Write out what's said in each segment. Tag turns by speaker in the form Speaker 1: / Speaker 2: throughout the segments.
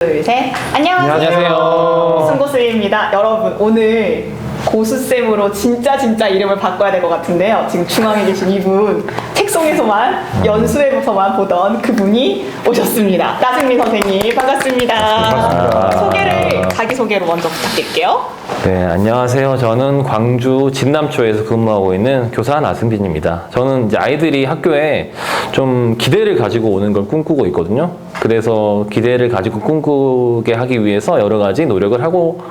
Speaker 1: 둘, 셋. 안녕하세요.
Speaker 2: 안녕하세요.
Speaker 1: 승고쌤입니다. 여러분, 오늘 고수쌤으로 진짜 이름을 바꿔야 될 것 같은데요. 지금 중앙에 계신 이분, 책송에서만, 연수회부터만 보던 그분이 오셨습니다. 나승민 선생님, 반갑습니다.
Speaker 2: 반갑습니다.
Speaker 1: 자기소개로 먼저 부탁드릴게요.
Speaker 2: 네, 안녕하세요. 저는 광주 진남초에서 근무하고 있는 교사 나승빈입니다. 저는 이제 아이들이 학교에 좀 기대를 가지고 오는 걸 꿈꾸고 있거든요. 그래서 기대를 가지고 꿈꾸게 하기 위해서 여러 가지 노력을 하고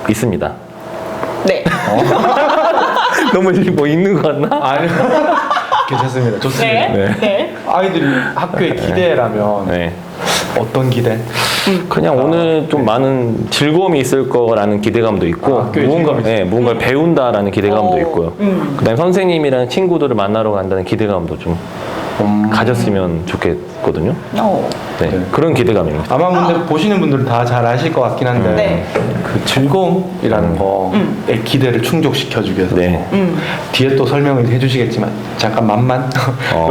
Speaker 2: 있습니다.
Speaker 1: 네.
Speaker 2: 너무 뭐 있는 것 같나?
Speaker 3: 아니요. 괜찮습니다. 좋습니다.
Speaker 1: 네. 네.
Speaker 3: 아이들이 학교의 기대라면
Speaker 2: 네.
Speaker 3: 어떤 기대?
Speaker 2: 그냥 오늘 좀 많은 즐거움이 있을 거라는 기대감도 있고,
Speaker 3: 학교에
Speaker 2: 무언가를 배운다라는 기대감도 있고요. 그다음에 선생님이랑 친구들을 만나러 간다는 기대감도 좀 가졌으면 좋겠거든요. 네,
Speaker 3: 네.
Speaker 2: 그런 기대감입니다.
Speaker 3: 아마 근데 보시는 분들은 다 잘 아실 것 같긴 한데
Speaker 1: 네.
Speaker 3: 그 즐거움이라는 거의 기대를 충족시켜주기 위해서
Speaker 2: 네.
Speaker 3: 뒤에 또 설명을 해주시겠지만 잠깐 만만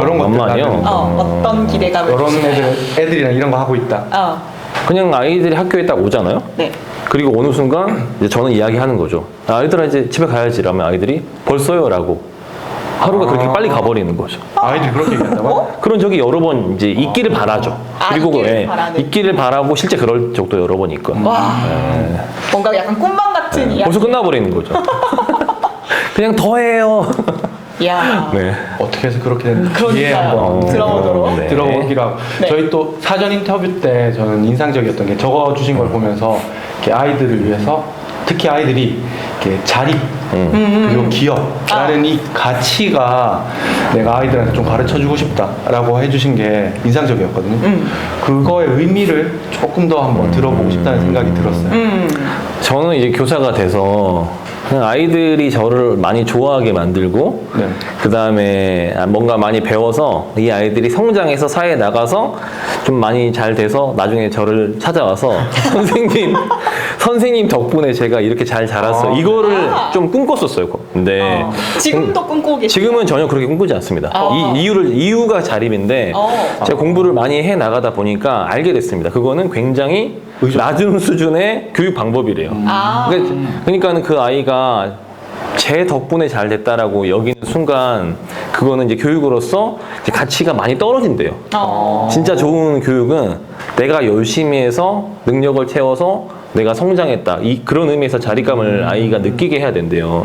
Speaker 3: 이런 것들
Speaker 2: 만만이요?
Speaker 3: 나는
Speaker 1: 어떤 기대감을
Speaker 3: 이런
Speaker 1: 주시나요?
Speaker 3: 애들이랑 이런 거 하고 있다.
Speaker 2: 그냥 아이들이 학교에 딱 오잖아요.
Speaker 1: 네.
Speaker 2: 그리고 어느 순간 이제 저는 이야기하는 거죠. 아이들아 이제 집에 가야지. 라면 아이들이 벌써요? 라고 하루가 그렇게 빨리 가버리는 거죠.
Speaker 3: 아이들이 그렇게 얘기한다고?
Speaker 2: 그런 적이 여러 번 이제 있기를 바라죠. 그리고
Speaker 1: 있기를 바라는.
Speaker 2: 있기를 바라고 실제 그럴 적도 여러 번 있고.
Speaker 1: 와. 뭔가 약간 꿈만 같은 이야기.
Speaker 2: 벌써 끝나버리는 거죠. 그냥 더 해요.
Speaker 1: 이야.
Speaker 2: 네.
Speaker 3: 어떻게 해서 그렇게 됐는지
Speaker 1: 그러니까요.
Speaker 3: 뒤에 한번
Speaker 1: 들어보도록.
Speaker 2: 네.
Speaker 3: 들어보기로 하고
Speaker 1: 네.
Speaker 3: 저희 또 사전 인터뷰 때 저는 인상적이었던 게 적어주신 걸 보면서 이렇게 아이들을 위해서 특히 아이들이 이렇게 자립 그리고 기업라는 이 가치가 내가 아이들한테 좀 가르쳐주고 싶다라고 해주신 게 인상적이었거든요. 그거의 의미를 조금 더 한번 들어보고 싶다는 생각이 들었어요.
Speaker 2: 저는 이제 교사가 돼서 그냥 아이들이 저를 많이 좋아하게 만들고
Speaker 3: 네.
Speaker 2: 그 다음에 뭔가 많이 배워서 이 아이들이 성장해서 사회에 나가서 좀 많이 잘 돼서 나중에 저를 찾아와서 선생님 덕분에 제가 이렇게 잘 자랐어요. 이거를 좀 꿈꿨었어요. 근데
Speaker 1: 지금도 꿈꾸고 계시죠?
Speaker 2: 지금은 전혀 그렇게 꿈꾸지 않습니다. 이유가 자립인데 제가 공부를 많이 해 나가다 보니까 알게 됐습니다. 그거는 굉장히 낮은 수준의 교육 방법이래요. 그러니까는 그 아이가 제 덕분에 잘 됐다라고 여기는 순간 그거는 이제 교육으로서 이제 가치가 많이 떨어진대요. 진짜 좋은 교육은 내가 열심히 해서 능력을 채워서 내가 성장했다. 그런 의미에서 자립감을 아이가 느끼게 해야 된대요.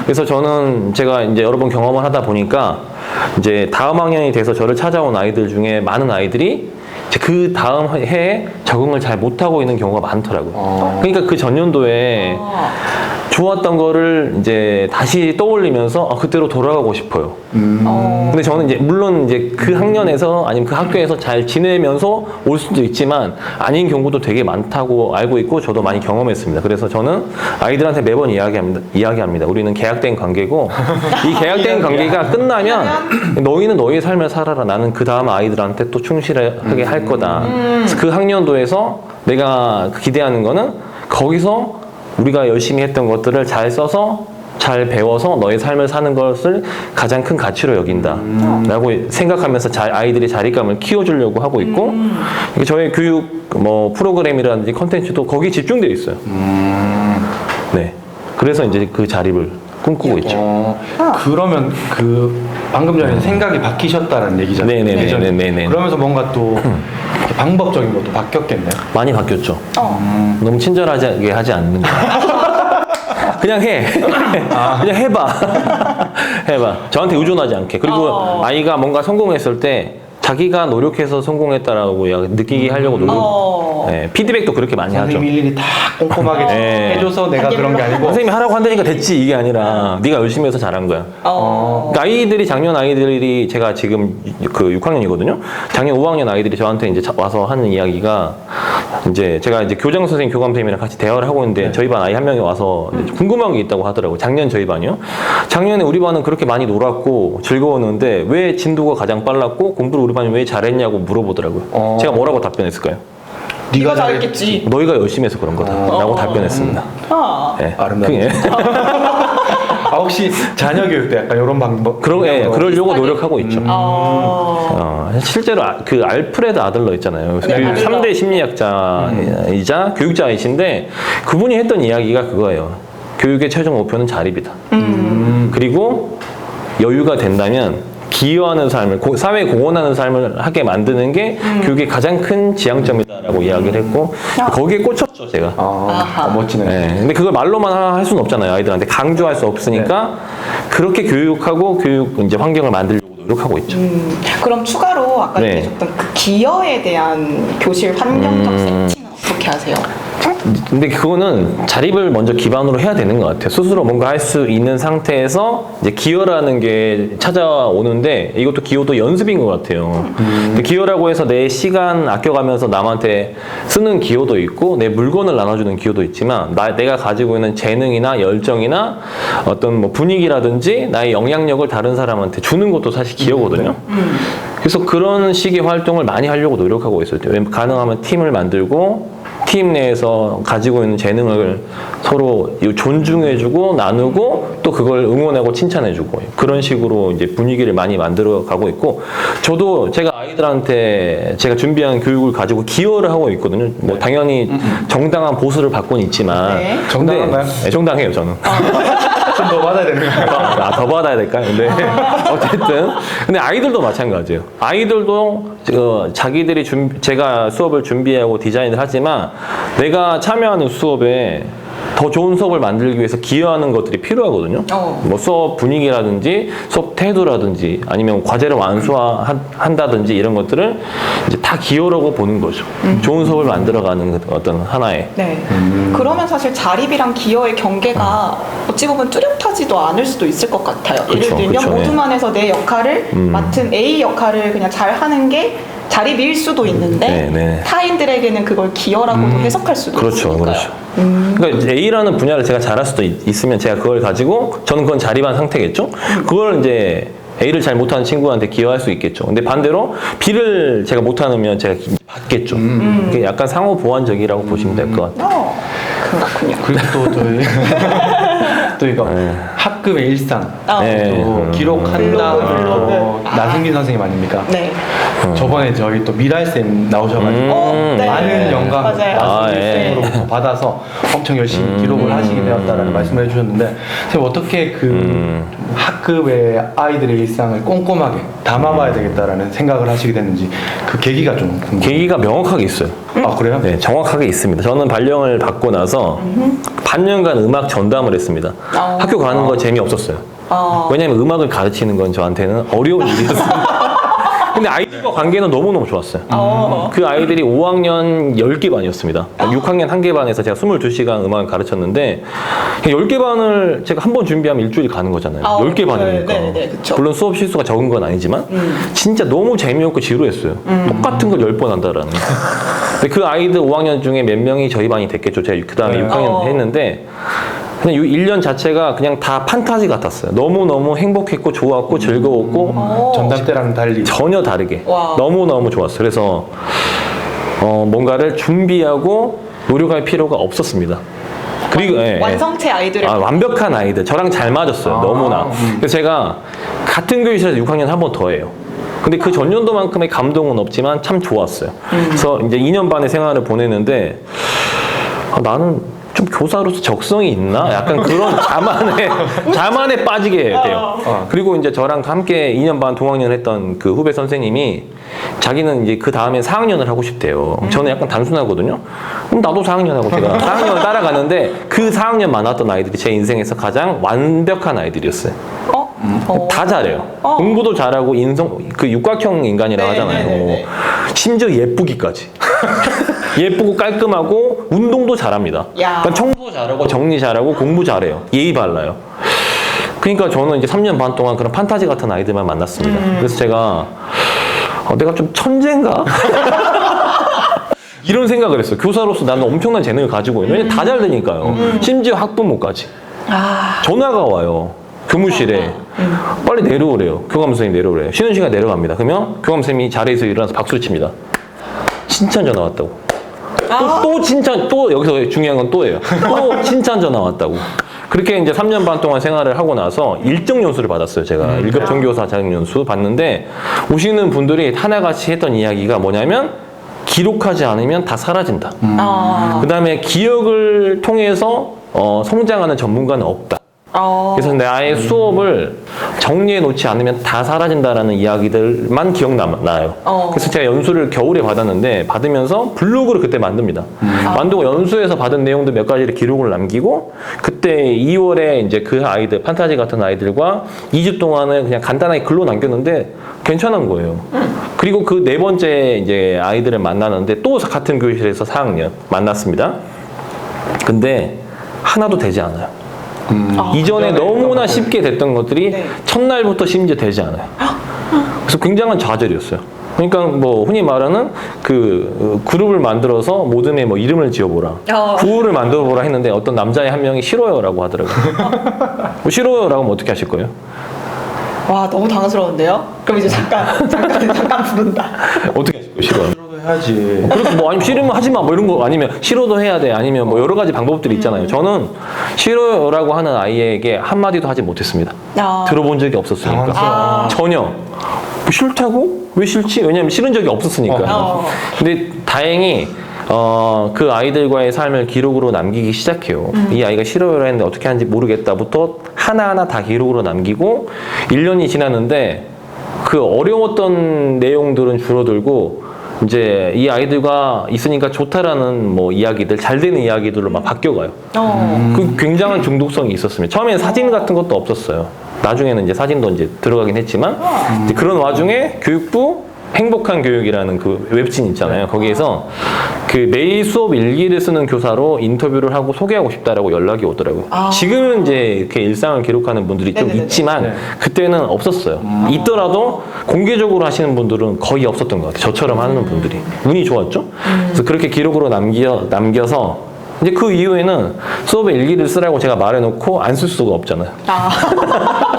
Speaker 2: 그래서 저는 제가 이제 여러 번 경험을 하다 보니까 이제 다음 학년이 돼서 저를 찾아온 아이들 중에 많은 아이들이 이제 그 다음 해에 적응을 잘 못하고 있는 경우가 많더라고요. 그러니까 그 전년도에 좋았던 거를 이제 다시 떠올리면서 그때로 돌아가고 싶어요. 근데 저는 이제 물론 이제 그 학년에서 아니면 그 학교에서 잘 지내면서 올 수도 있지만 아닌 경우도 되게 많다고 알고 있고 저도 많이 경험했습니다. 그래서 저는 아이들한테 매번 이야기합니다. 우리는 계약된 관계고 이 계약된 관계가 끝나면 너희는 너희의 삶을 살아라. 나는 그 다음 아이들한테 또 충실하게 할 거다. 그래서 그 학년도에서 내가 기대하는 거는 거기서 우리가 열심히 했던 것들을 잘 써서 잘 배워서 너의 삶을 사는 것을 가장 큰 가치로 여긴다 라고 생각하면서 아이들의 자립감을 키워주려고 하고 있고 저의 교육 프로그램이라든지 컨텐츠도 거기에 집중되어 있어요. 네. 그래서 이제 그 자립을 꿈꾸고 있죠.
Speaker 3: 그러면 그 방금 전에 생각이 바뀌셨다는 얘기잖아요.
Speaker 2: 네네네네네.
Speaker 3: 그러면서 뭔가 또 방법적인 것도 바뀌었겠네요.
Speaker 2: 많이 바뀌었죠. 너무 친절하게 하지 않는 거. 그냥 해. 그냥 해봐. 해봐. 저한테 의존하지 않게. 그리고 아이가 뭔가 성공했을 때 자기가 노력해서 성공했다라고 느끼게 하려고 피드백도 그렇게 많이 하죠.
Speaker 3: 선생님 일일이 다 꼼꼼하게 해줘서 내가 그런 게 아니고
Speaker 2: 선생님이 하라고 한다니까 됐지 이게 아니라 네가 열심히 해서 잘한 거야. 그러니까 작년 아이들이 제가 지금 그 6학년이거든요. 작년 5학년 아이들이 저한테 이제 와서 하는 이야기가 이제 제가 이제 교장 선생님, 교감 선생님이랑 같이 대화를 하고 있는데 저희 반 아이 한 명이 와서 궁금한 게 있다고 하더라고요. 작년 저희 반이요. 작년에 우리 반은 그렇게 많이 놀았고 즐거웠는데 왜 진도가 가장 빨랐고 공부를 우리 반이 왜 잘했냐고 물어보더라고요. 제가 뭐라고 답변했을까요?
Speaker 1: 네가 잘했겠지.
Speaker 2: 너희가 열심히 해서 그런 거다 라고 답변했습니다.
Speaker 3: 아름답네. 혹시 자녀 교육 때 약간 이런 방법?
Speaker 2: 그러려고 노력하고 있죠.
Speaker 1: 어.
Speaker 2: 실제로 그 알프레드 아들러 있잖아요. 그
Speaker 1: 네,
Speaker 2: 3대 심리학자이자 교육자이신데 그분이 했던 이야기가 그거예요. 교육의 최종 목표는 자립이다. 그리고 여유가 된다면 기여하는 삶을, 사회에 공헌하는 삶을 하게 만드는 게 교육의 가장 큰 지향점이다라고 이야기를 했고 거기에 꽂혔죠, 제가.
Speaker 3: 멋지네.
Speaker 2: 네, 근데 그걸 말로만 할 수는 없잖아요. 아이들한테 강조할 수 없으니까 그렇게 교육하고 교육 이제 환경을 만들려고 노력하고 있죠.
Speaker 1: 그럼 추가로 아까
Speaker 2: 네.
Speaker 1: 얘기하셨던 그 기여에 대한 교실 환경적 세팅은 어떻게 하세요?
Speaker 2: 근데 그거는 자립을 먼저 기반으로 해야 되는 것 같아요. 스스로 뭔가 할 수 있는 상태에서 이제 기여라는 게 찾아오는데 이것도 기여도 연습인 것 같아요. 근데 기여라고 해서 내 시간 아껴가면서 남한테 쓰는 기여도 있고 내 물건을 나눠주는 기여도 있지만 내가 가지고 있는 재능이나 열정이나 어떤 뭐 분위기라든지 나의 영향력을 다른 사람한테 주는 것도 사실 기여거든요. 그래서 그런 식의 활동을 많이 하려고 노력하고 있어요. 가능하면 팀을 만들고 팀 내에서 가지고 있는 재능을 서로 존중해주고 나누고 또 그걸 응원하고 칭찬해주고 그런 식으로 이제 분위기를 많이 만들어 가고 있고 저도 제가 아이들한테 제가 준비한 교육을 가지고 기여를 하고 있거든요. 뭐 당연히 정당한 보수를 받고는 있지만
Speaker 1: 네.
Speaker 3: 정당한가요?
Speaker 2: 네, 정당해요 저는.
Speaker 3: 좀 더 받아야 되는 거예요.
Speaker 2: 더 받아야 될까요? 근데 어쨌든 근데 아이들도 마찬가지예요. 아이들도 자기들이 제가 수업을 준비하고 디자인을 하지만 내가 참여하는 수업에 더 좋은 수업을 만들기 위해서 기여하는 것들이 필요하거든요. 뭐 수업 분위기라든지 수업 태도라든지 아니면 과제를 완수한다든지 이런 것들을 이제 다 기여라고 보는 거죠. 좋은 수업을 만들어가는 어떤 하나의.
Speaker 1: 네. 그러면 사실 자립이랑 기여의 경계가 어찌 보면 뚜렷하지도 않을 수도 있을 것 같아요. 예를
Speaker 2: 그쵸,
Speaker 1: 들면
Speaker 2: 그쵸,
Speaker 1: 모두만 해서 내 역할을 맡은 A 역할을 그냥 잘 하는 게 자립일 수도 있는데
Speaker 2: 네.
Speaker 1: 타인들에게는 그걸 기여라고도 해석할 수도 있으니까요.
Speaker 2: 그렇죠. 그러니까 A라는 분야를 제가 잘할 수도 있으면 제가 그걸 가지고 저는 그건 자립한 상태겠죠. 그걸 이제 A를 잘 못하는 친구한테 기여할 수 있겠죠. 근데 반대로 B를 제가 못하면 제가 받겠죠. 그게 약간 상호 보완적이라고 보시면 될 것 같아요.
Speaker 1: 그렇군요.
Speaker 3: 그리고 또 저희 또 이거 학급의 일상 또 기록한다. 또 나승민 선생님 아닙니까?
Speaker 1: 네.
Speaker 3: 저번에 저희 또 미랄쌤 나오셔가지고
Speaker 1: 네.
Speaker 3: 많은 영감
Speaker 1: 맞아요.
Speaker 3: 나승민쌤으로부터 받아서 엄청 열심히 기록을 하시게 되었다라는 말씀을 해주셨는데 제가 어떻게 그 학급의 아이들의 일상을 꼼꼼하게 담아봐야 되겠다라는 생각을 하시게 됐는지 그 계기가 좀 궁금해요.
Speaker 2: 계기가 명확하게 있어요.
Speaker 3: 아 그래요?
Speaker 2: 네, 정확하게 있습니다. 저는 발령을 받고 나서 반년간 음악 전담을 했습니다. 학교 가는 거 재미없었어요. 왜냐하면 음악을 가르치는 건 저한테는 어려운 일이었어요. 근데 아이들과 관계는 너무너무 좋았어요. 그 아이들이 5학년 10개 반이었습니다. 6학년 1개 반에서 제가 22시간 음악을 가르쳤는데 10개 반을 제가 한 번 준비하면 일주일 가는 거잖아요. 10개 반이니까.
Speaker 1: 그쵸.
Speaker 2: 물론 수업 실수가 적은 건 아니지만 진짜 너무 재미없고 지루했어요. 똑같은 걸 10번 한다라는. 근데 그 아이들 5학년 중에 몇 명이 저희 반이 됐겠죠. 제가 그 다음에 6학년 했는데 그냥 1년 자체가 그냥 다 판타지 같았어요. 너무너무 행복했고 좋았고 즐거웠고
Speaker 3: 전담 때랑 달리
Speaker 2: 전혀 다르게
Speaker 1: 와.
Speaker 2: 너무너무 좋았어요. 그래서 뭔가를 준비하고 노력할 필요가 없었습니다. 그리고
Speaker 1: 완성체 아이들을
Speaker 2: 완벽한 아이들 저랑 잘 맞았어요. 너무나. 그래서 제가 같은 교실에서 6학년 한 번 더 해요. 근데 그 전년도만큼의 감동은 없지만 참 좋았어요. 그래서 이제 2년 반의 생활을 보내는데 나는 좀 교사로서 적성이 있나? 약간 그런 자만에 빠지게 돼요. 그리고 이제 저랑 함께 2년 반 동학년을 했던 그 후배 선생님이 자기는 이제 그 다음에 4학년을 하고 싶대요. 저는 약간 단순하거든요. 그럼 나도 4학년 하고 제가 4학년을 따라가는데 그 4학년 만났던 아이들이 제 인생에서 가장 완벽한 아이들이었어요. 다 잘해요. 공부도 잘하고 그 육각형 인간이라고 하잖아요. 심지어 예쁘기까지. 예쁘고 깔끔하고 운동도 잘합니다. 그러니까 청소 잘하고 정리 잘하고 공부 잘해요. 예의 발라요. 그러니까 저는 이제 3년 반 동안 그런 판타지 같은 아이들만 만났습니다. 그래서 제가 내가 좀 천재인가? 이런 생각을 했어요. 교사로서 나는 엄청난 재능을 가지고 있는. 왜냐면 다 잘 되니까요. 심지어 학부모까지. 전화가 와요. 교무실에 빨리 내려오래요. 교감 선생님 내려오래요. 쉬는 시간에 내려갑니다. 그러면 교감 선생님이 자리에서 일어나서 박수를 칩니다. 칭찬 전화 왔다고. 또 칭찬, 또 여기서 중요한 건 또예요. 또 칭찬 전화 왔다고. 그렇게 이제 3년 반 동안 생활을 하고 나서 일정 연수를 받았어요. 제가 1급 전교사 자격 연수 받는데 오시는 분들이 하나같이 했던 이야기가 뭐냐면 기록하지 않으면 다 사라진다. 그 다음에 기억을 통해서 성장하는 전문가는 없다. 그래서 내 아예 수업을 정리해 놓지 않으면 다 사라진다라는 이야기들만 기억나요. 그래서 제가 연수를 겨울에 받았는데 받으면서 블로그를 그때 만듭니다. 만들고 연수에서 받은 내용들 몇 가지를 기록을 남기고 그때 2월에 이제 그 아이들 판타지 같은 아이들과 2주 동안은 그냥 간단하게 글로 남겼는데 괜찮은 거예요. 그리고 그 네 번째 이제 아이들을 만나는데 또 같은 교실에서 4학년 만났습니다. 근데 하나도 되지 않아요. 이전에 너무나 쉽게 됐던 것들이
Speaker 1: 네.
Speaker 2: 첫날부터 심지어 되지 않아요. 그래서 굉장한 좌절이었어요. 그러니까 뭐 흔히 말하는 그 그룹을 만들어서 모든의 뭐 이름을 지어보라, 구호를 만들어보라 했는데 어떤 남자의 한 명이 싫어요라고 하더라고요. 뭐 싫어요라고 하면 어떻게 하실 거예요?
Speaker 1: 와, 너무 당황스러운데요? 그럼 이제 잠깐 부른다.
Speaker 2: 어떻게 하실 거예요? 싫어요?
Speaker 3: 싫어도 해야지.
Speaker 2: 그렇게 뭐 아니면 싫으면 하지 마 뭐 이런 거 아니면 싫어도 해야 돼 아니면 뭐 여러 가지 방법들이 있잖아요. 저는 싫어요라고 하는 아이에게 한 마디도 하지 못했습니다. 들어본 적이 없었으니까 전혀 뭐 싫다고 왜 싫지? 왜냐면 싫은 적이 없었으니까. 근데 다행히 그 아이들과의 삶을 기록으로 남기기 시작해요. 이 아이가 싫어요를 했는데 어떻게 하는지 모르겠다부터 하나하나 다 기록으로 남기고 1년이 지났는데 그 어려웠던 내용들은 줄어들고 이제 이 아이들과 있으니까 좋다라는 뭐 이야기들, 잘 되는 이야기들로 막 바뀌어가요. 그 굉장한 중독성이 있었습니다. 처음에는 사진 같은 것도 없었어요. 나중에는 이제 사진도 이제 들어가긴 했지만 이제 그런 와중에 교육부 행복한 교육이라는 그 웹진 있잖아요. 거기에서 그 매일 수업 일기를 쓰는 교사로 인터뷰를 하고 소개하고 싶다라고 연락이 오더라고요. 지금은 이제 이렇게 일상을 기록하는 분들이 좀
Speaker 1: 네네네.
Speaker 2: 있지만 그때는 없었어요. 있더라도 공개적으로 하시는 분들은 거의 없었던 것 같아요. 저처럼 하는 분들이. 운이 좋았죠? 그래서 그렇게 기록으로 남겨서 이제 그 이후에는 수업에 일기를 쓰라고 제가 말해놓고 안 쓸 수가 없잖아요.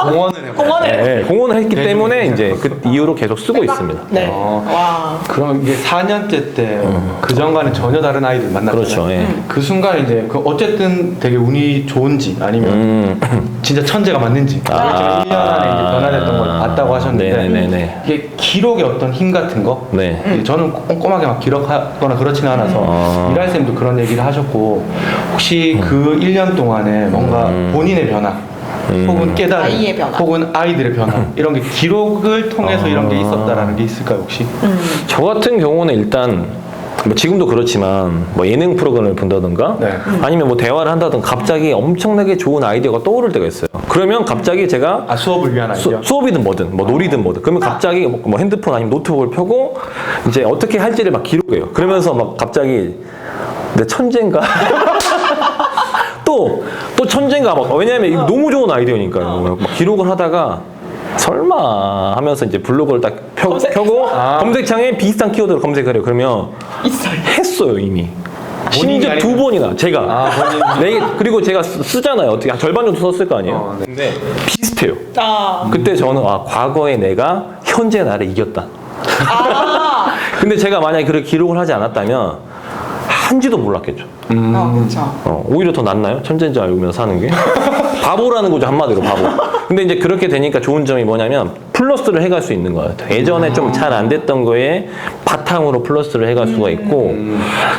Speaker 3: 공헌을 해봐.
Speaker 2: 네, 공헌을 했기 때문에 이제 그 이후로 계속 쓰고 있습니다.
Speaker 1: 네. 와.
Speaker 3: 그럼 이게 4년째 때 그 전과는 전혀 다른 아이들 만났잖아요.
Speaker 2: 그렇죠. 예.
Speaker 3: 그 순간에 이제 그 어쨌든 되게 운이 좋은지 아니면 진짜 천재가 맞는지 제가 1년 안에 이제 변화됐던 걸 봤다고 하셨는데
Speaker 2: 네네네.
Speaker 3: 이게 기록의 어떤 힘 같은 거
Speaker 2: 네.
Speaker 3: 저는 꼼꼼하게 막 기록하거나 그렇지는 않아서 미랄 쌤도 그런 얘기를 하셨고 혹시 그 1년 동안에 뭔가 본인의 변화 혹은 깨달음
Speaker 1: 아이의 변화.
Speaker 3: 혹은 아이들의 변화 이런 게 기록을 통해서 이런 게 있었다라는 게 있을까요 혹시?
Speaker 2: 저 같은 경우는 일단 뭐 지금도 그렇지만 뭐 예능 프로그램을 본다든가
Speaker 3: 네.
Speaker 2: 아니면 뭐 대화를 한다든가 갑자기 엄청나게 좋은 아이디어가 떠오를 때가 있어요. 그러면 갑자기 제가
Speaker 3: 수업을 위한 아이디어?
Speaker 2: 수업이든 뭐든 뭐 놀이든 뭐든 그러면 갑자기 뭐 핸드폰 아니면 노트북을 펴고 이제 어떻게 할지를 막 기록해요. 그러면서 막 갑자기 내 천재인가? 또 천재인가 막 왜냐면 이거 너무 좋은 아이디어니까요. 막 기록을 하다가 설마 하면서 이제 블로그를 딱 펴고 검색창에 비슷한 키워드로 검색을 해요. 그러면 했어요 이미. 심지어 2번이나 제가 그리고 제가 쓰잖아요. 어떻게 절반 정도 썼을 거 아니에요. 근데 비슷해요. 그때 저는 과거에 내가 현재 나를 이겼다. 근데 제가 만약에 그렇게 기록을 하지 않았다면 한지도 몰랐겠죠.
Speaker 1: 그렇죠.
Speaker 2: 오히려 더 낫나요? 천재인 줄 알면서 사는 게? 바보라는 거죠, 한마디로 바보. 근데 이제 그렇게 되니까 좋은 점이 뭐냐면 플러스를 해갈 수 있는 것 같아요. 예전에 좀 잘 안 됐던 거에 바탕으로 플러스를 해갈 수가 있고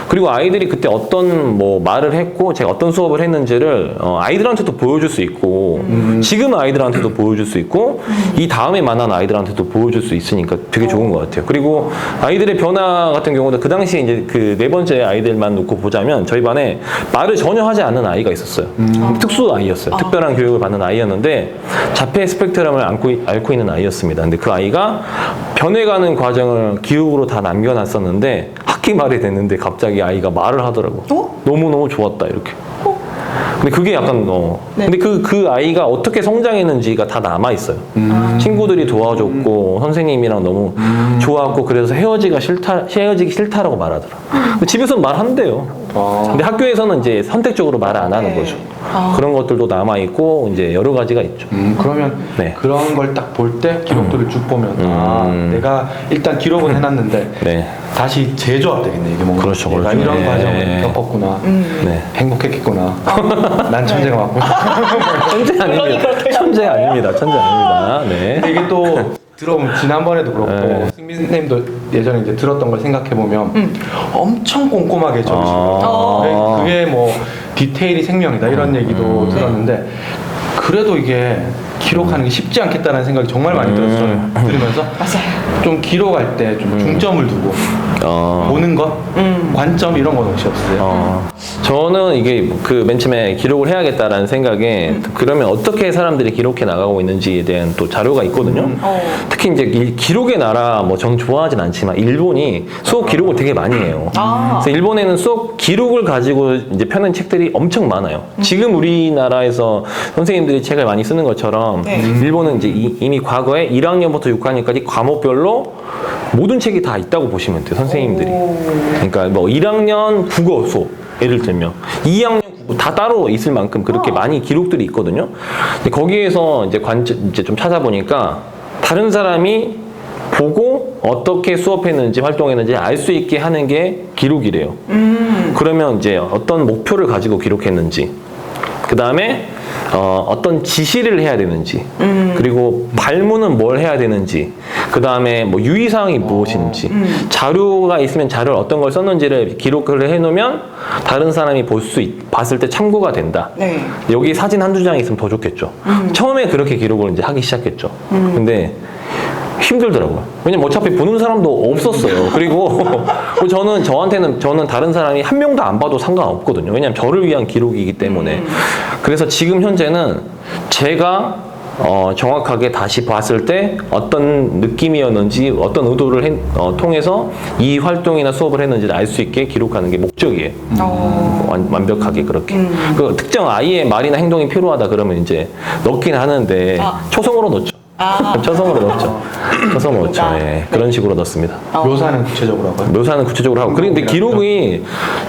Speaker 2: 그리고 아이들이 그때 어떤 뭐 말을 했고 제가 어떤 수업을 했는지를 아이들한테도 보여줄 수 있고 지금 아이들한테도 보여줄 수 있고 이 다음에 만난 아이들한테도 보여줄 수 있으니까 되게 좋은 것 같아요. 그리고 아이들의 변화 같은 경우도 그 당시에 이제 그 네 번째 아이들만 놓고 보자면 저희 반에 말을 전혀 하지 않는 아이가 있었어요. 특수 아이였어요. 특별한 교육을 받는 아이였는데 자폐 스펙트럼을 앓고 있는 아이였습니다. 근데 그 아이가 변해가는 과정을 기록으로 다 남겨놨었는데 학기 말에 됐는데 갑자기 아이가 말을 하더라고. 너무너무 좋았다 이렇게. 근데 그게 약간 근데 그 아이가 어떻게 성장했는지가 다 남아있어요. 친구들이 도와줬고 선생님이랑 너무 좋았고 그래서 헤어지기 싫다라고 말하더라. 집에서는 말한대요. 근데 학교에서는 이제 선택적으로 말을 안 하는
Speaker 1: 네.
Speaker 2: 거죠. 그런 것들도 남아 있고 이제 여러 가지가 있죠.
Speaker 3: 그러면
Speaker 2: 네.
Speaker 3: 그런 걸 딱 볼 때 기록들을 쭉 보면 내가 일단 기록은 해놨는데
Speaker 2: 네.
Speaker 3: 다시 재조합되겠네. 이게 뭔가
Speaker 2: 그렇죠,
Speaker 3: 내가
Speaker 2: 그렇죠.
Speaker 3: 이런
Speaker 2: 네.
Speaker 3: 과정을 겪었구나.
Speaker 2: 네.
Speaker 3: 행복했겠구나. 난 천재가 맞구나.
Speaker 2: 천재 아닙니다. 천재 아닙니다. 천재 아닙니다. 네.
Speaker 3: 근데 이게 또 들어보면 지난번에도 그렇고
Speaker 2: 네.
Speaker 3: 승민님도 예전에 이제 들었던 걸 생각해 보면 엄청 꼼꼼하게 적으시더라고요. 그게 뭐 디테일이 생명이다 이런 얘기도 들었는데 그래도 이게 기록하는 게 쉽지 않겠다는 생각이 정말 많이 들었어요. 저는 들으면서
Speaker 1: 맞아요.
Speaker 3: 좀 기록할 때 좀 중점을 두고 보는 것, 관점 이런 건 혹시 없으세요?
Speaker 2: 저는 이게 그 맨 처음에 기록을 해야겠다라는 생각에 그러면 어떻게 사람들이 기록해 나가고 있는지에 대한 또 자료가 있거든요. 특히 이제 이 기록의 나라 뭐 전 좋아하진 않지만 일본이 수업 기록을 되게 많이 해요. 그래서 일본에는 수업 기록을 가지고 이제 펴는 책들이 엄청 많아요. 지금 우리나라에서 선생님들이 책을 많이 쓰는 것처럼
Speaker 1: 네.
Speaker 2: 일본은 이제 이미 과거에 1학년부터 6학년까지 과목별로 모든 책이 다 있다고 보시면 돼요, 선생님들이. 그러니까 뭐 1학년 국어 수업, 예를 들면 2학년 국어 다 따로 있을 만큼 그렇게 많이 기록들이 있거든요. 근데 거기에서 이제 좀 찾아보니까 다른 사람이 보고 어떻게 수업했는지 활동했는지 알 수 있게 하는 게 기록이래요. 그러면 이제 어떤 목표를 가지고 기록했는지, 그 다음에 어떤 지시를 해야 되는지, 그리고 발문은 뭘 해야 되는지, 그 다음에 뭐 유의사항이 무엇인지, 자료가 있으면 자료를 어떤 걸 썼는지를 기록을 해놓으면 다른 사람이 봤을 때 참고가 된다.
Speaker 1: 네.
Speaker 2: 여기 사진 한두 장 있으면 더 좋겠죠. 처음에 그렇게 기록을 이제 하기 시작했죠. 근데 힘들더라고요. 왜냐면 어차피 보는 사람도 없었어요. 그리고 저는 다른 사람이 한 명도 안 봐도 상관없거든요. 왜냐면 저를 위한 기록이기 때문에. 그래서 지금 현재는 제가 정확하게 다시 봤을 때 어떤 느낌이었는지 어떤 의도를 통해서 이 활동이나 수업을 했는지를 알 수 있게 기록하는 게 목적이에요. 완벽하게 그렇게. 그 특정 아이의 말이나 행동이 필요하다 그러면 이제 넣긴 하는데 초성으로 넣죠. 초성으로 넣었죠. 초성으로 넣었죠. 예. 그런 식으로 넣습니다.
Speaker 3: 묘사는 구체적으로 하고요?
Speaker 2: 묘사는 구체적으로 하고. 그런데 기록이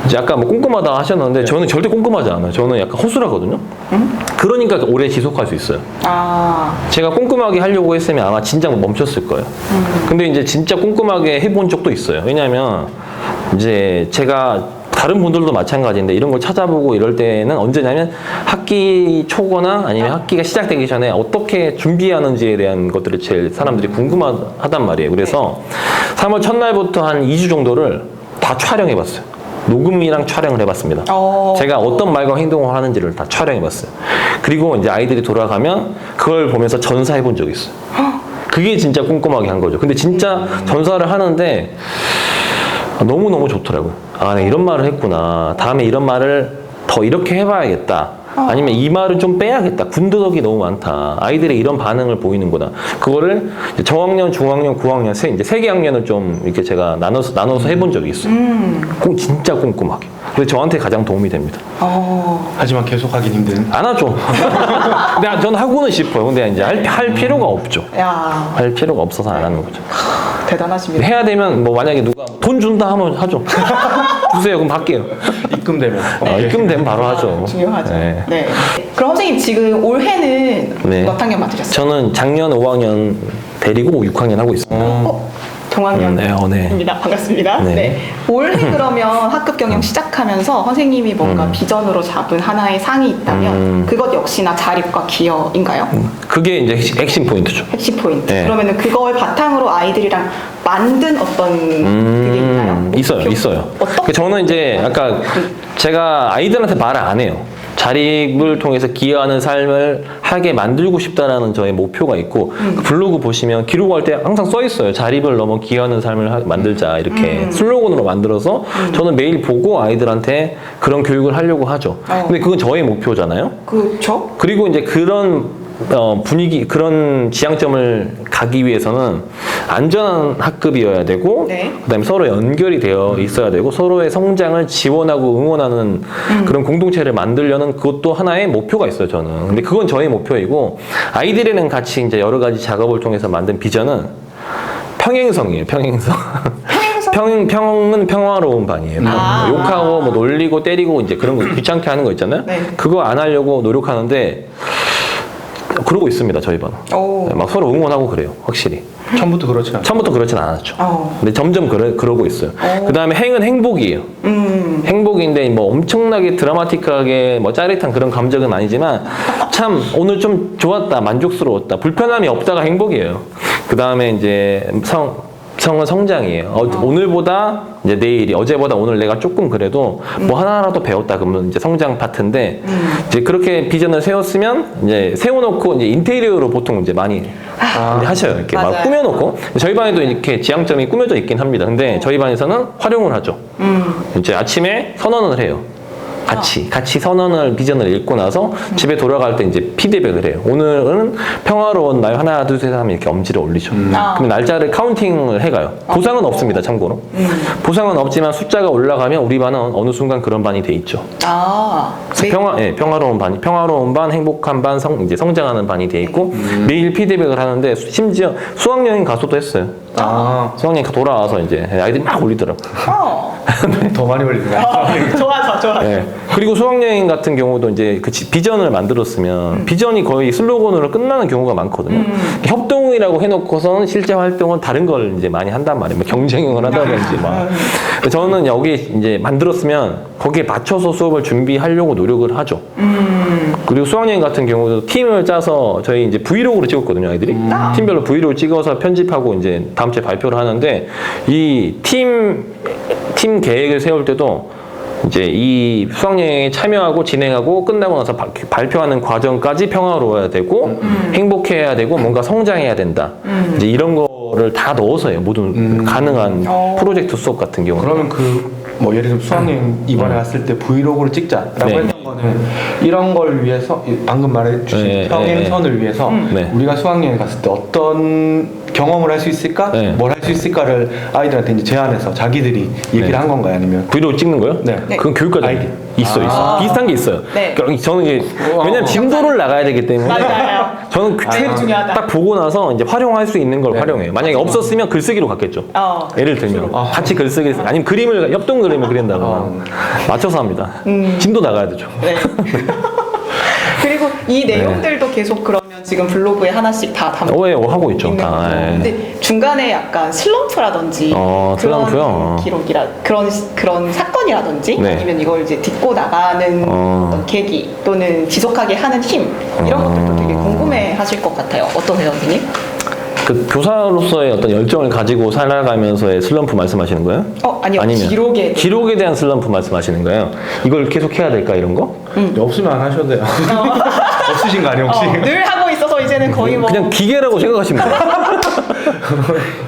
Speaker 2: 이제 아까 뭐 꼼꼼하다 하셨는데 저는 절대 꼼꼼하지 않아요. 저는 약간 허술하거든요. 그러니까 오래 지속할 수 있어요. 제가 꼼꼼하게 하려고 했으면 아마 진작 멈췄을 거예요. 근데 이제 진짜 꼼꼼하게 해본 적도 있어요. 왜냐하면 이제 제가 다른 분들도 마찬가지인데 이런 걸 찾아보고 이럴 때는 언제냐면 학기 초거나 아니면 학기가 시작되기 전에 어떻게 준비하는지에 대한 것들을 제일 사람들이 궁금하단 말이에요. 그래서 3월 첫날부터 한 2주 정도를 다 촬영해봤어요. 녹음이랑 촬영을 해봤습니다. 제가 어떤 말과 행동을 하는지를 다 촬영해봤어요. 그리고 이제 아이들이 돌아가면 그걸 보면서 전사해본 적이 있어요. 그게 진짜 꼼꼼하게 한 거죠. 근데 진짜 전사를 하는데 너무너무 좋더라고요. 아, 내가 이런 말을 했구나. 다음에 이런 말을 더 이렇게 해봐야겠다. 아니면 이 말을 좀 빼야겠다. 군더더기 너무 많다. 아이들의 이런 반응을 보이는구나. 그거를 이제 저학년, 중학년, 고학년, 이제 세 개 학년을 좀 이렇게 제가 나눠서 해본 적이 있어요. 진짜 꼼꼼하게. 그래서 저한테 가장 도움이 됩니다.
Speaker 3: 하지만 계속 하긴 힘든.
Speaker 2: 안 하죠. 근데 저는 하고는 싶어요. 근데 이제 할 필요가 없죠. 할 필요가 없어서 안 하는 거죠.
Speaker 1: 대단하십니다.
Speaker 2: 해야 되면 뭐 만약에 누가 돈 준다 하면 하죠. 주세요. 그럼 받게요.
Speaker 3: 입금되면.
Speaker 2: 입금되면 바로 하죠.
Speaker 1: 중요하죠.
Speaker 2: 네.
Speaker 1: 네. 그럼 선생님 지금 올해는
Speaker 2: 네.
Speaker 1: 몇 학년 맡으셨어요?
Speaker 2: 저는 작년 5학년 데리고 6학년 하고 있습니다.
Speaker 1: 동학년입니다.
Speaker 2: 네.
Speaker 1: 반갑습니다.
Speaker 2: 네.
Speaker 1: 네. 올해 그러면 학급 경영 시작하면서 선생님이 뭔가 비전으로 잡은 하나의 상이 있다면 그것 역시나 자립과 기여인가요?
Speaker 2: 그게 이제 핵심 포인트죠.
Speaker 1: 핵심 포인트.
Speaker 2: 네.
Speaker 1: 그러면은 그걸 바탕으로 아이들이랑 만든 어떤 그게 있나요?
Speaker 2: 있어요.
Speaker 1: 어떤?
Speaker 2: 저는 이제 아까 제가 아이들한테 말을 안 해요. 자립을 통해서 기여하는 삶을 하게 만들고 싶다라는 저의 목표가 있고 그 블로그 보시면 기록할 때 항상 써 있어요. 자립을 넘어 기여하는 삶을 만들자 이렇게 슬로건으로 만들어서 저는 매일 보고 아이들한테 그런 교육을 하려고 하죠. 근데 그건 저의 목표잖아요.
Speaker 1: 그렇죠.
Speaker 2: 그리고 이제 그런 분위기, 그런 지향점을 가기 위해서는 안전한 학급이어야 되고,
Speaker 1: 네.
Speaker 2: 그다음에 서로 연결이 되어 있어야 되고, 서로의 성장을 지원하고 응원하는 그런 공동체를 만들려는 그것도 하나의 목표가 있어요, 저는. 근데 그건 저의 목표이고, 아이들이랑 같이 이제 여러 가지 작업을 통해서 만든 비전은 평행성이에요, 평행성. 평은 평화로운 반이에요. 욕하고 뭐 놀리고 때리고 이제 그런 거 귀찮게 하는 거 있잖아요.
Speaker 1: 네.
Speaker 2: 그거 안 하려고 노력하는데 그러고 있습니다. 저희 반은.
Speaker 1: 오.
Speaker 2: 막 서로 응원하고 그래요. 확실히.
Speaker 3: 처음부터 그렇지 않아요.
Speaker 2: 처음부터 그렇진 않았죠. 근데 점점 그러고 있어요. 그 다음에 행은 행복이에요. 행복인데 뭐 엄청나게 드라마틱하게 뭐 짜릿한 그런 감정은 아니지만 참 오늘 좀 좋았다, 만족스러웠다, 불편함이 없다가 행복이에요. 그 다음에 이제 성은 성장이에요. 오늘보다 이제 내일이, 어제보다 오늘 내가 조금 그래도 뭐 하나라도 배웠다 그러면 이제 성장 파트인데 이제 그렇게 비전을 세웠으면 이제 세워놓고 이제 인테리어로 보통 이제 많이 이제 하셔요. 이렇게 막
Speaker 1: 맞아요.
Speaker 2: 꾸며놓고 저희 반에도 이렇게 지향점이 꾸며져 있긴 합니다. 근데 저희 반에서는 활용을 하죠. 이제 아침에 선언을 해요. 같이 선언을 비전을 읽고 나서 집에 돌아갈 때 이제 피드백을 해요. 오늘은 평화로운 날 하나 둘 셋 하면 이렇게 엄지를 올리죠. 그럼 날짜를 카운팅을 해가요. 보상은 없습니다. 참고로. 보상은 없지만 숫자가 올라가면 우리 반은 어느 순간 그런 반이 돼 있죠. 그래서 평화로운 반, 행복한 반, 이제 성장하는 반이 돼 있고 매일 피드백을 하는데 심지어 수학여행 가서도 했어요. 수학여행 돌아와서 이제 아이들이 막 올리더라고요.
Speaker 3: 더 많이 올리네요.
Speaker 1: 좋아.
Speaker 2: 네. 그리고 수학여행 같은 경우도 이제 그 비전을 만들었으면 비전이 거의 슬로건으로 끝나는 경우가 많거든요. 협동이라고 해놓고선 실제 활동은 다른 걸 이제 많이 한단 말이에요. 뭐 경쟁을 한다든지 막. 저는 여기 이제 만들었으면 거기에 맞춰서 수업을 준비하려고 노력을 하죠. 그리고 수학여행 같은 경우도 팀을 짜서 저희 이제 브이로그로 찍었거든요, 아이들이. 팀별로 브이로그 찍어서 편집하고 이제 다음 주에 발표를 하는데 이 팀 계획을 세울 때도 이제 이 수학여행에 참여하고 진행하고 끝나고 나서 발표하는 과정까지 평화로워야 되고 행복해야 되고 뭔가 성장해야 된다. 이제 이런 거를 다 넣어서 해요. 모든 가능한 프로젝트 수업 같은 경우.
Speaker 3: 그러면 뭐 예를 들면 수학여행 이번에 갔을 때 브이로그를 찍자라고
Speaker 2: 네.
Speaker 3: 했던 거는 이런 걸 위해서 방금 말해주신
Speaker 2: 네,
Speaker 3: 평행선을 위해서
Speaker 2: 네.
Speaker 3: 우리가 수학여행 갔을 때 어떤 경험을 할 수 있을까?
Speaker 2: 네.
Speaker 3: 뭘 할 수 있을까를 아이들한테 이제 제안해서 자기들이 얘기를 한 건가요? 아니면
Speaker 2: 브이로그 찍는 거요?
Speaker 3: 네.
Speaker 2: 그건 교육과정
Speaker 3: 아이디.
Speaker 2: 있어. 비슷한 게 있어요.
Speaker 1: 네.
Speaker 2: 그러니까 저는 이제 왜냐면 진도를 나가야 되기 때문에
Speaker 1: 맞아요.
Speaker 2: 저는
Speaker 1: 제일 중요하다.
Speaker 2: 딱 보고 나서 이제 활용할 수 있는 걸 활용해요. 만약에 없었으면 글쓰기로 갔겠죠. 예를 들면 같이 글쓰기 아니면 그림을 협동 그림을 그린다거나 맞춰서 합니다. 진도 나가야 되죠.
Speaker 1: 네. 그리고 이 내용들도 계속 그러면 지금 블로그에 하나씩 다 담고
Speaker 2: 하고 있죠.
Speaker 1: 있는
Speaker 2: 다.
Speaker 1: 거죠.
Speaker 2: 예.
Speaker 1: 근데 중간에 약간 슬럼프라든지 그런
Speaker 2: 슬럼프요?
Speaker 1: 기록이라 그런 사건이라든지
Speaker 2: 네.
Speaker 1: 아니면 이걸 이제 딛고 나가는 어떤 계기 또는 지속하게 하는 힘 이런 것들도 되게 궁금해하실 것 같아요. 어떠세요, 선생님?
Speaker 2: 그 교사로서의 어떤 열정을 가지고 살아가면서의 슬럼프 말씀하시는 거예요?
Speaker 1: 아니요.
Speaker 2: 아니면
Speaker 1: 기록에
Speaker 2: 대한 슬럼프 말씀하시는 거예요? 이걸 계속 해야 될까 이런 거?
Speaker 3: 없으면 안 하셔도 돼요. 없으신 거 아니에요 혹시?
Speaker 1: 늘 하고 있어서 이제는 거의 뭐
Speaker 2: 그냥 기계라고 생각하시면 돼요.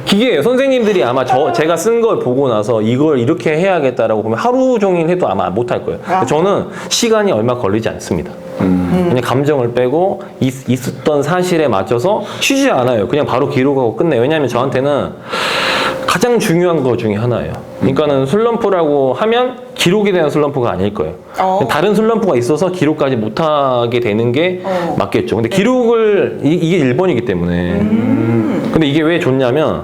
Speaker 2: 기계예요. 선생님들이 아마 제가 쓴 걸 보고 나서 이걸 이렇게 해야겠다라고 보면 하루 종일 해도 아마 못할 거예요. 저는 시간이 얼마 걸리지 않습니다. 그냥 감정을 빼고 있었던 사실에 맞춰서 쉬지 않아요. 그냥 바로 기록하고 끝내요. 왜냐하면 저한테는 가장 중요한 거 중에 하나예요. 그러니까는 슬럼프라고 하면 기록에 대한 슬럼프가 아닐 거예요. 다른 슬럼프가 있어서 기록까지 못하게 되는 게 맞겠죠. 근데 기록을 이게 1번이기 때문에 근데 이게 왜 좋냐면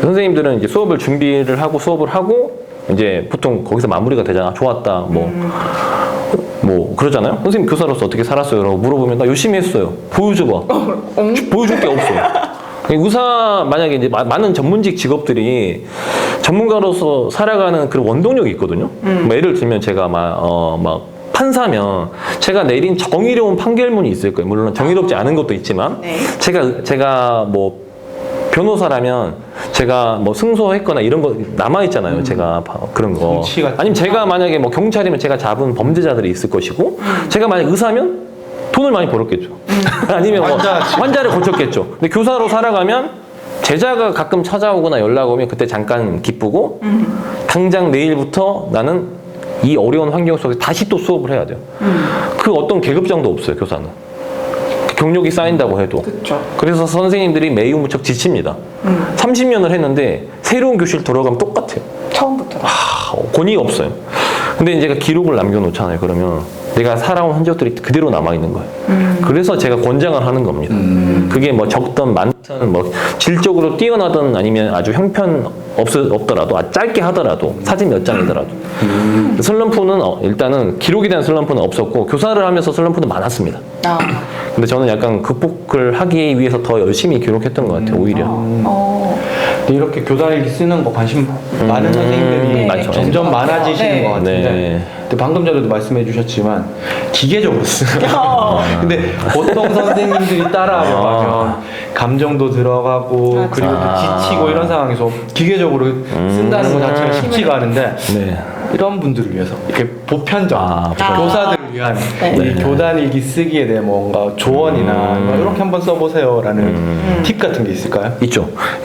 Speaker 2: 선생님들은 이제 수업을 준비를 하고 수업을 하고 이제 보통 거기서 마무리가 되잖아. 좋았다. 뭐 그러잖아요. 선생님 교사로서 어떻게 살았어요? 라고 물어보면 나 열심히 했어요. 보여줘봐. 보여줄 게 없어요. 의사 만약에 이제 많은 전문직 직업들이 전문가로서 살아가는 그런 원동력이 있거든요. 뭐 예를 들면 제가 막 판사면 제가 내린 정의로운 판결문이 있을 거예요. 물론 정의롭지 않은 것도 있지만
Speaker 1: 네.
Speaker 2: 제가 뭐 변호사라면 제가 뭐 승소했거나 이런 거 남아 있잖아요. 제가 그런 거. 아니면 제가 만약에 뭐 경찰이면 제가 잡은 범죄자들이 있을 것이고 제가 만약 의사면 돈을 많이 벌었겠죠. 아니면 뭐 환자를 고쳤겠죠. 근데 교사로 살아가면 제자가 가끔 찾아오거나 연락 오면 그때 잠깐 기쁘고 당장 내일부터 나는 이 어려운 환경 속에서 다시 또 수업을 해야 돼요. 그 어떤 계급장도 없어요, 교사는. 경력이 쌓인다고 해도.
Speaker 1: 그쵸.
Speaker 2: 그래서 선생님들이 매우 무척 지칩니다. 30년을 했는데 새로운 교실 돌아가면 똑같아요.
Speaker 1: 처음부터.
Speaker 2: 권위가 없어요. 근데 이제 기록을 남겨놓잖아요. 그러면 내가 살아온 흔적들이 그대로 남아있는 거예요. 그래서 제가 권장을 하는 겁니다. 그게 뭐 적든 많든 뭐 질적으로 뛰어나든 아니면 아주 없더라도 짧게 하더라도 사진 몇 장이더라도 슬럼프는 일단은 기록에 대한 슬럼프는 없었고 교사를 하면서 슬럼프는 많았습니다.
Speaker 1: 아.
Speaker 2: 근데 저는 약간 극복을 하기 위해서 더 열심히 기록했던 것 같아요. 오히려.
Speaker 3: 근데 이렇게 교사일기 쓰는 거 관심 많은 선생님들이
Speaker 2: 많죠.
Speaker 3: 점점 많아지시는
Speaker 1: 네.
Speaker 3: 것 같은데
Speaker 2: 네.
Speaker 3: 근데 방금 전에도 말씀해 주셨지만 기계적으로 쓰는 근데 보통 선생님들이 따라하려고 하면 감정도 들어가고
Speaker 1: 맞아.
Speaker 3: 그리고 또 지치고 이런 상황에서 기계적으로 쓴다는 것 자체가 쉽지가 않은데
Speaker 2: 네.
Speaker 3: 이런 분들을 위해서 이렇게 보편적 교사들을 위한
Speaker 1: 네.
Speaker 3: 이 교단일기 쓰기에 대해 뭔가 조언이나 이렇게 한번 써보세요라는 팁 같은 게 있을까요?
Speaker 2: 있죠. 그러니까